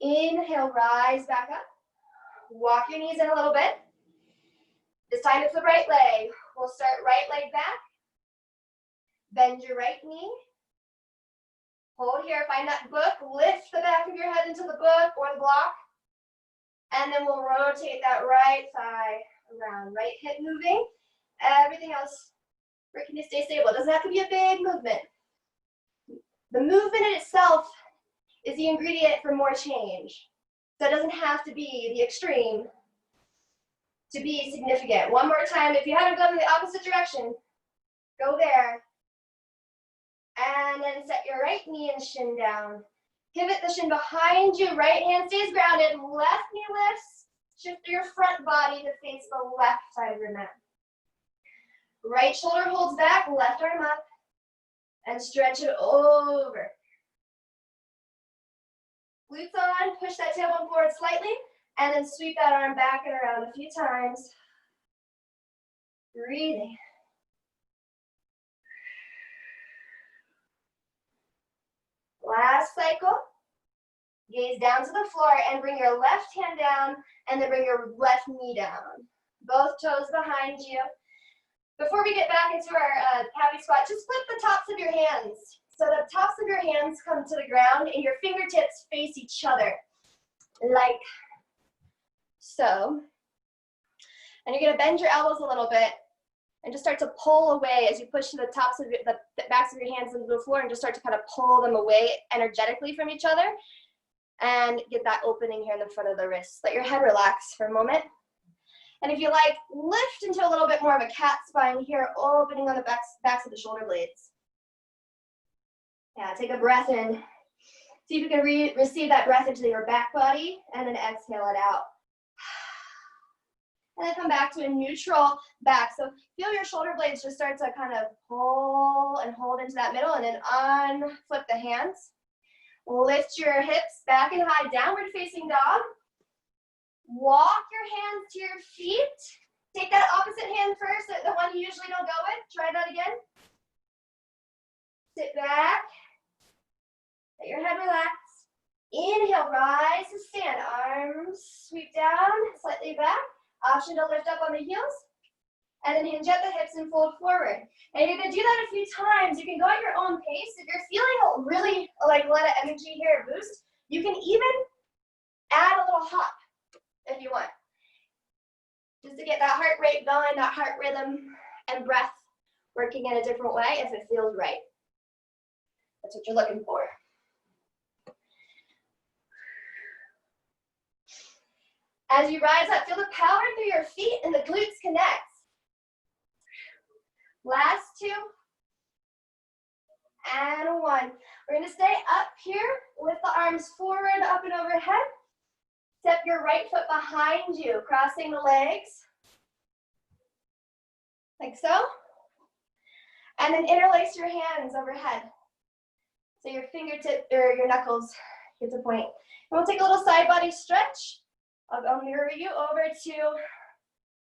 Inhale, rise back up. Walk your knees in a little bit. This time it's the right leg. We'll start right leg back. Bend your right knee. Hold here, find that book. Lift the back of your head into the book or the block. And then we'll rotate that right thigh around. Right hip moving. Everything else working to stay stable. It doesn't have to be a big movement. The movement in itself is the ingredient for more change. So it doesn't have to be the extreme to be significant. One more time, if you haven't gone in the opposite direction, go there. And then set your right knee and shin down. Pivot the shin behind you, right hand stays grounded, left knee lifts. Shift your front body to face the left side of your mat. Right shoulder holds back, left arm up, and stretch it over. Glutes on, push that tailbone forward slightly, and then sweep that arm back and around a few times. Breathing. Last cycle. Gaze down to the floor and bring your left hand down and then bring your left knee down. Both toes behind you. Before we get back into our happy squat, just flip the tops of your hands. So the tops of your hands come to the ground and your fingertips face each other, like so. And you're gonna bend your elbows a little bit and just start to pull away as you push the tops of the backs of your hands into the floor and just start to kind of pull them away energetically from each other. And get that opening here in the front of the wrist. Let your head relax for a moment. And if you like, lift into a little bit more of a cat spine here, opening on the backs of the shoulder blades. Yeah, take a breath in. See if you can receive that breath into your back body, and then exhale it out. And then come back to a neutral back. So feel your shoulder blades just start to kind of pull and hold into that middle, and then unflip the hands. Lift your hips back and high, downward facing dog. Walk your hands to your feet. Take that opposite hand first, the one you usually don't go with. Try that again. Sit back. Let your head relax. Inhale, rise to stand. Arms sweep down, slightly back. Option to lift up on the heels. And then hinge at the hips and fold forward. And you're gonna do that a few times. You can go at your own pace. If you're feeling really like a lot of energy here, boost, you can even add a little hop if you want. Just to get that heart rate going, that heart rhythm and breath working in a different way if it feels right. That's what you're looking for. As you rise up, feel the power through your feet and the glutes connect. Last two, and one. We're gonna stay up here, lift the arms forward, up and overhead. Step your right foot behind you, crossing the legs, like so. And then interlace your hands overhead. So your fingertip, or your knuckles get to point. And we'll take a little side body stretch. I'll mirror you over to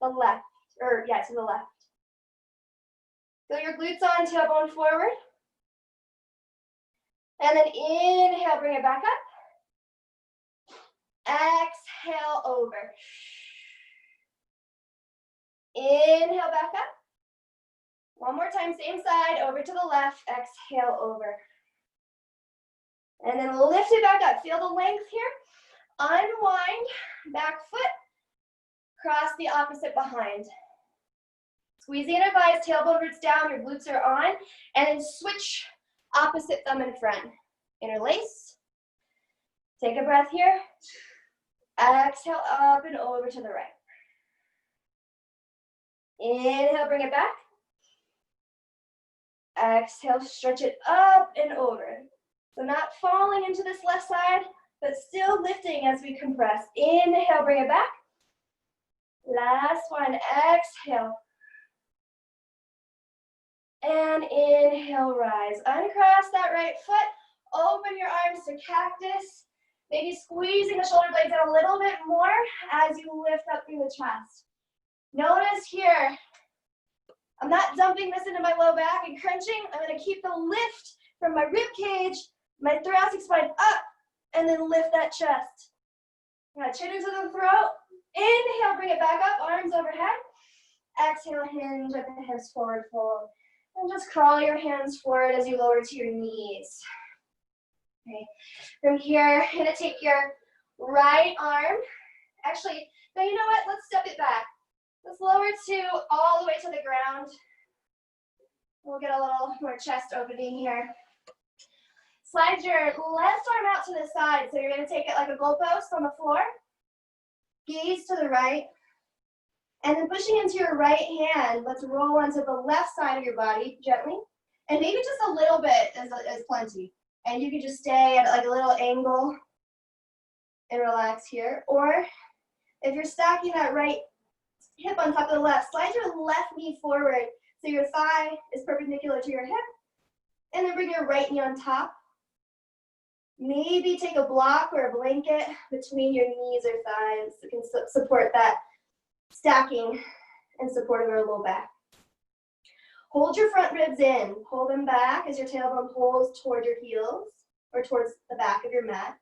the left, to the left. Feel your glutes on, tailbone forward. And then inhale, bring it back up. Exhale, over. Inhale, back up. One more time, same side, over to the left. Exhale, over. And then lift it back up. Feel the length here. Unwind, back foot. Cross the opposite behind. Squeeze the inner thighs, tailbone roots down, your glutes are on, and then switch opposite thumb in front. Interlace. Take a breath here. Exhale up and over to the right. Inhale, bring it back. Exhale, stretch it up and over. So not falling into this left side, but still lifting as we compress. Inhale, bring it back. Last one, exhale. And inhale, rise. Uncross that right foot. Open your arms to cactus. Maybe squeezing the shoulder blades out a little bit more as you lift up through the chest. Notice here, I'm not dumping this into my low back and crunching. I'm gonna keep the lift from my rib cage, my thoracic spine up, and then lift that chest. Chin into the throat. Inhale, bring it back up, arms overhead. Exhale, hinge at the hips, forward fold. And just crawl your hands forward as you lower to your knees. Okay. From here, you're gonna take your right arm. Actually, no, you know what? Let's step it back. Let's lower to all the way to the ground. We'll get a little more chest opening here. Slide your left arm out to the side. So you're going to take it like a goalpost on the floor. Gaze to the right. And then pushing into your right hand, let's roll onto the left side of your body gently. And maybe just a little bit is plenty. And you can just stay at like a little angle and relax here. Or if you're stacking that right hip on top of the left, slide your left knee forward so your thigh is perpendicular to your hip. And then bring your right knee on top. Maybe take a block or a blanket between your knees or thighs. It can support that stacking and support of your low back. Hold your front ribs in. Pull them back as your tailbone pulls toward your heels or towards the back of your mat.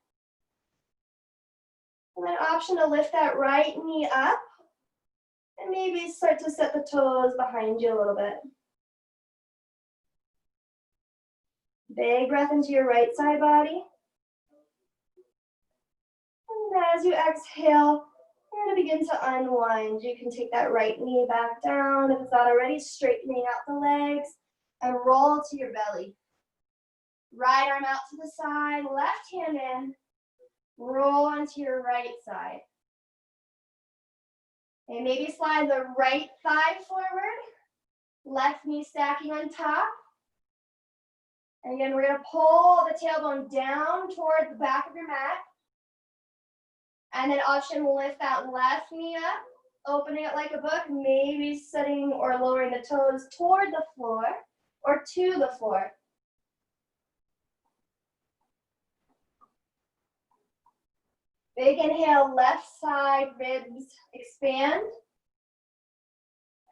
And then option to lift that right knee up and maybe start to set the toes behind you a little bit. Big breath into your right side body. And as you exhale, you're going to begin to unwind. You can take that right knee back down if it's not already, straightening out the legs, and roll to your belly. Right arm out to the side, left hand in, roll onto your right side. And maybe slide the right thigh forward, left knee stacking on top. And again, we're going to pull the tailbone down toward the back of your mat. And then option, lift that left knee up, opening it like a book, maybe setting or lowering the toes toward the floor or to the floor. Big inhale, left side ribs expand.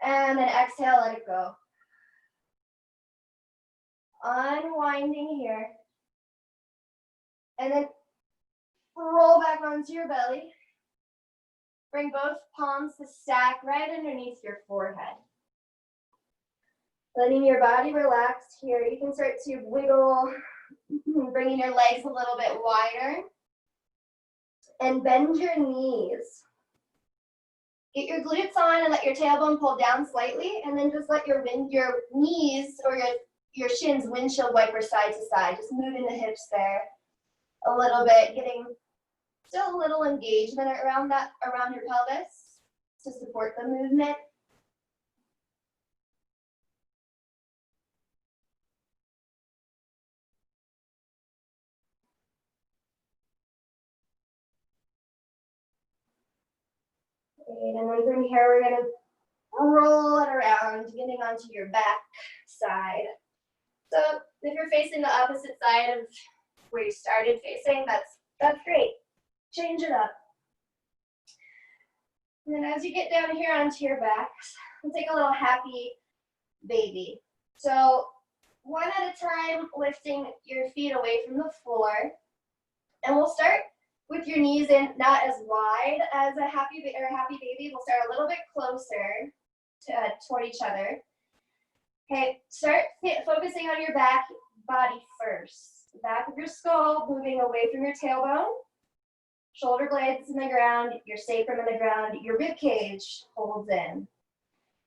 And then exhale, let it go. Unwinding here. And then roll back onto your belly. Bring both palms to stack right underneath your forehead. Letting your body relax here. You can start to wiggle, bringing your legs a little bit wider. And bend your knees. Get your glutes on and let your tailbone pull down slightly. And then just let your knees or your shins windshield wiper side to side. Just moving the hips there a little bit, getting still a little engagement around your pelvis to support the movement. Great, and then from here we're gonna roll it around, getting onto your back side. So if you're facing the opposite side of where you started facing, that's great. Change it up. And then as you get down here onto your backs, we'll take a little happy baby. So one at a time, lifting your feet away from the floor. And we'll start with your knees in, not as wide as a happy baby. We'll start a little bit closer toward each other. Okay, start focusing on your back body first. The back of your skull moving away from your tailbone. Shoulder blades in the ground, your sacrum in the ground, your rib cage holds in.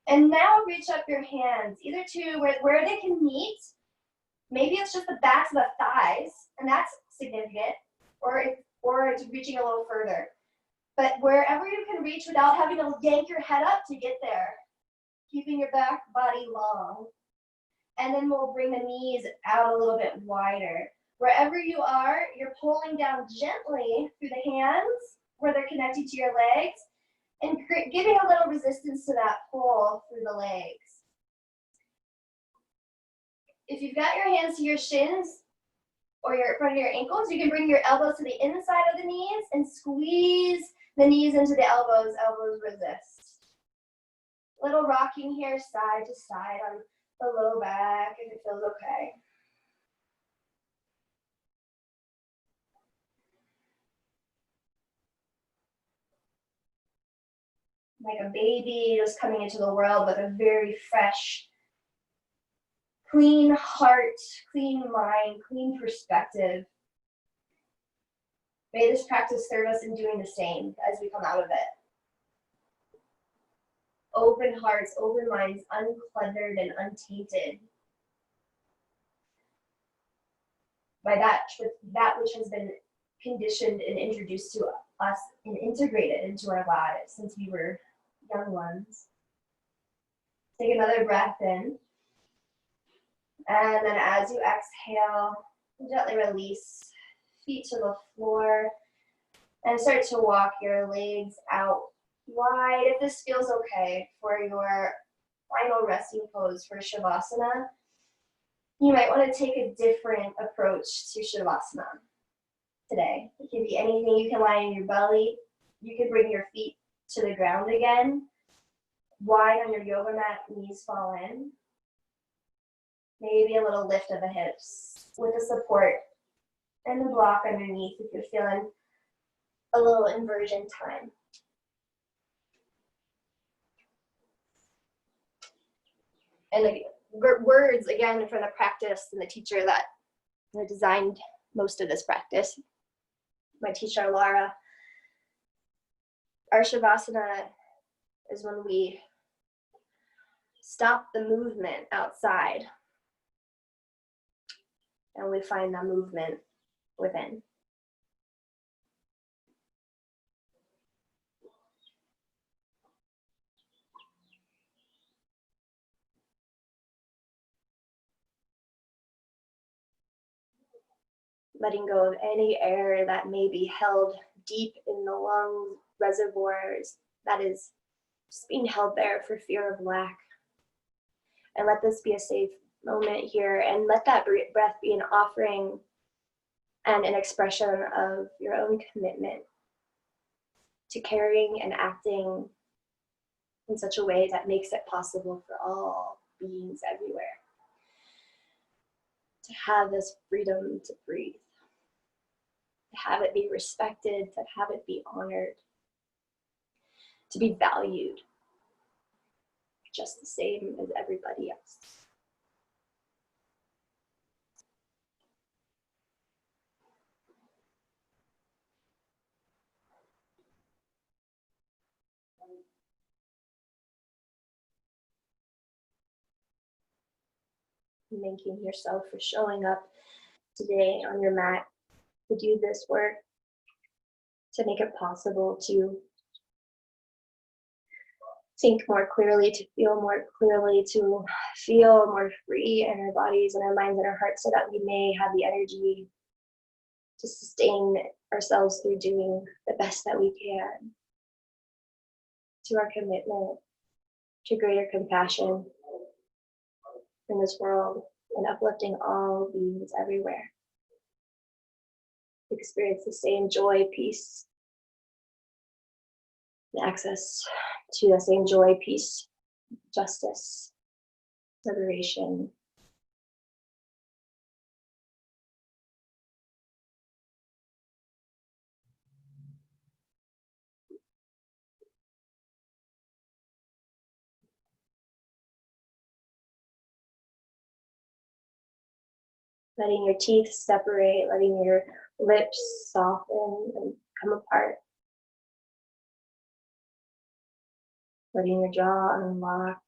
And now reach up your hands, either to where they can meet. Maybe it's just the backs of the thighs, and that's significant, or it's reaching a little further. But wherever you can reach without having to yank your head up to get there, keeping your back body long. And then we'll bring the knees out a little bit wider. Wherever you are, you're pulling down gently through the hands where they're connected to your legs and giving a little resistance to that pull through the legs. If you've got your hands to your shins or your front of your ankles, you can bring your elbows to the inside of the knees and squeeze the knees into the elbows. Elbows resist. Little rocking here, side to side on the low back if it feels okay. Like a baby just coming into the world with a very fresh, clean heart, clean mind, clean perspective. May this practice serve us in doing the same as we come out of it. Open hearts, open minds, uncluttered and untainted. by that which has been conditioned and introduced to us and integrated into our lives since we were young ones. Take another breath in. And then as you exhale, gently release feet to the floor and start to walk your legs out wide. If this feels okay for your final resting pose for Shavasana, you might want to take a different approach to Shavasana today. It can be anything. You can lie in your belly. You can bring your feet to the ground again. Wide on your yoga mat, knees fall in. Maybe a little lift of the hips with the support and the block underneath if you're feeling a little inversion time. And the words, again, from the practice and the teacher that designed most of this practice, my teacher, Laura, our Shavasana is when we stop the movement outside and we find the movement within. Letting go of any air that may be held deep in the lung reservoirs that is just being held there for fear of lack. And let this be a safe moment here, and let that breath be an offering and an expression of your own commitment to caring and acting in such a way that makes it possible for all beings everywhere to have this freedom to breathe, to have it be respected, to have it be honored, to be valued just the same as everybody else. Thanking yourself for showing up today on your mat to do this work, to make it possible to think more clearly, to feel more clearly, to feel more free in our bodies and our minds and our hearts, so that we may have the energy to sustain ourselves through doing the best that we can, to our commitment to greater compassion in this world and uplifting all beings everywhere. Experience the same joy, peace, and access to the same joy, peace, justice, liberation. Letting your teeth separate, letting your lips soften and come apart. Letting your jaw unlock.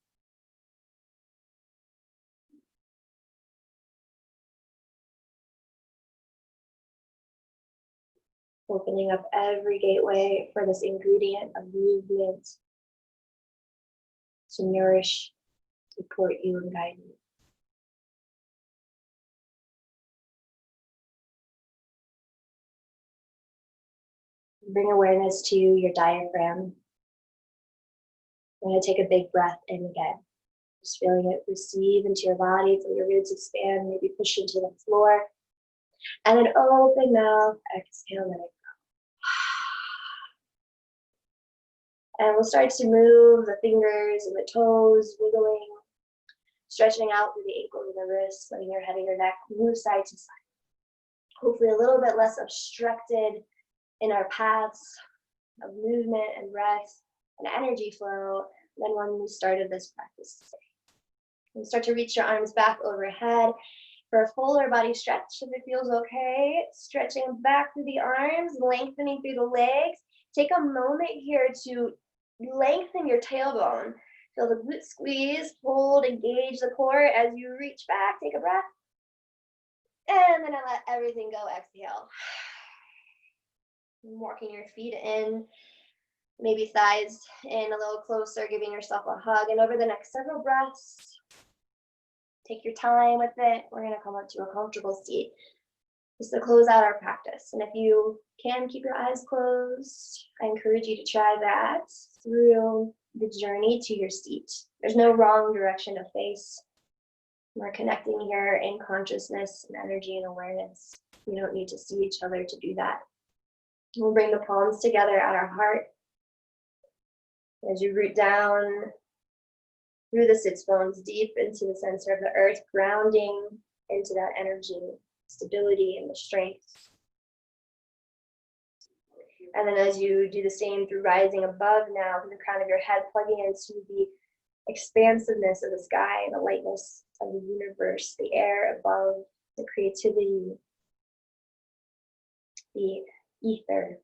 Opening up every gateway for this ingredient of movement to nourish, support you, and guide you. Bring awareness to your diaphragm. I'm going to take a big breath in again. Just feeling it receive into your body, feel your ribs expand, maybe push into the floor. And an open mouth, exhale, let it go. And we'll start to move the fingers and the toes, wiggling, stretching out through the ankles and the wrists, letting your head and your neck move side to side. Hopefully a little bit less obstructed in our paths of movement and breath and energy flow than when we started this practice today. And start to reach your arms back overhead for a fuller body stretch if it feels okay. Stretching back through the arms, lengthening through the legs. Take a moment here to lengthen your tailbone. Feel the glute squeeze, hold, engage the core as you reach back. Take a breath. And then I let everything go, exhale. Walking your feet in, maybe thighs in a little closer, giving yourself a hug. And over the next several breaths, take your time with it. We're going to come up to a comfortable seat just to close out our practice. And if you can keep your eyes closed, I encourage you to try that through the journey to your seat. There's no wrong direction to face. We're connecting here in consciousness and energy and awareness. We don't need to see each other to do that. We'll bring the palms together at our heart. As you root down through the sits bones deep into the center of the earth, grounding into that energy, stability, and the strength. And then as you do the same through rising above now, from the crown of your head, plugging into the expansiveness of the sky, the lightness of the universe, the air above, the creativity, the ether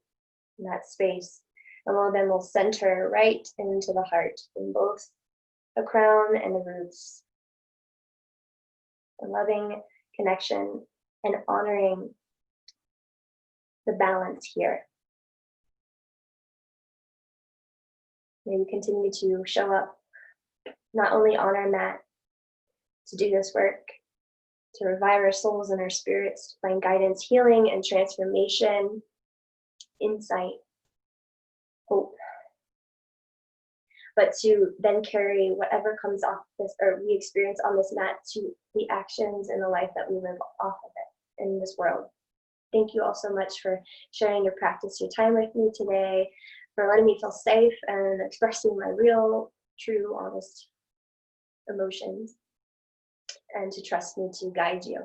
in that space. And we'll center right into the heart in both the crown and the roots. A loving connection and honoring the balance here. May we continue to show up, not only on our mat, to do this work, to revive our souls and our spirits, to find guidance, healing, and transformation, insight, hope, but to then carry whatever comes off this, or we experience on this mat, to the actions and the life that we live off of it in this world. Thank you all so much for sharing your practice, your time with me today, for letting me feel safe and expressing my real, true, honest emotions, and to trust me to guide you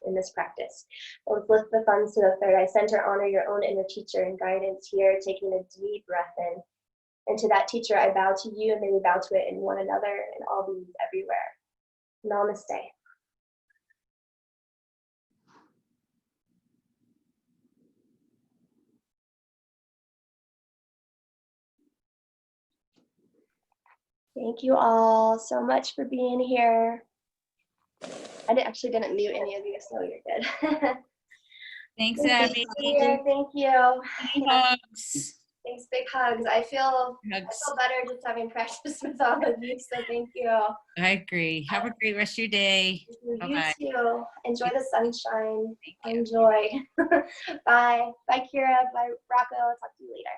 in this practice. Let's lift the thumbs to the third eye center, honor your own inner teacher and guidance here, taking a deep breath in. And to that teacher, I bow to you, and may we bow to it in one another and all beings everywhere. Namaste. Thank you all so much for being here. I actually didn't mute any of you, so you're good. Thanks, Abby. Thank you. Hugs. Thanks, big hugs. I feel Hugs. better just having practice with all of you, so thank you. I agree. Have a great rest of your day. You Bye-bye. too. Enjoy the sunshine. Thank you. Enjoy. Bye. Bye, Kira. Bye, Rocco. I'll talk to you later.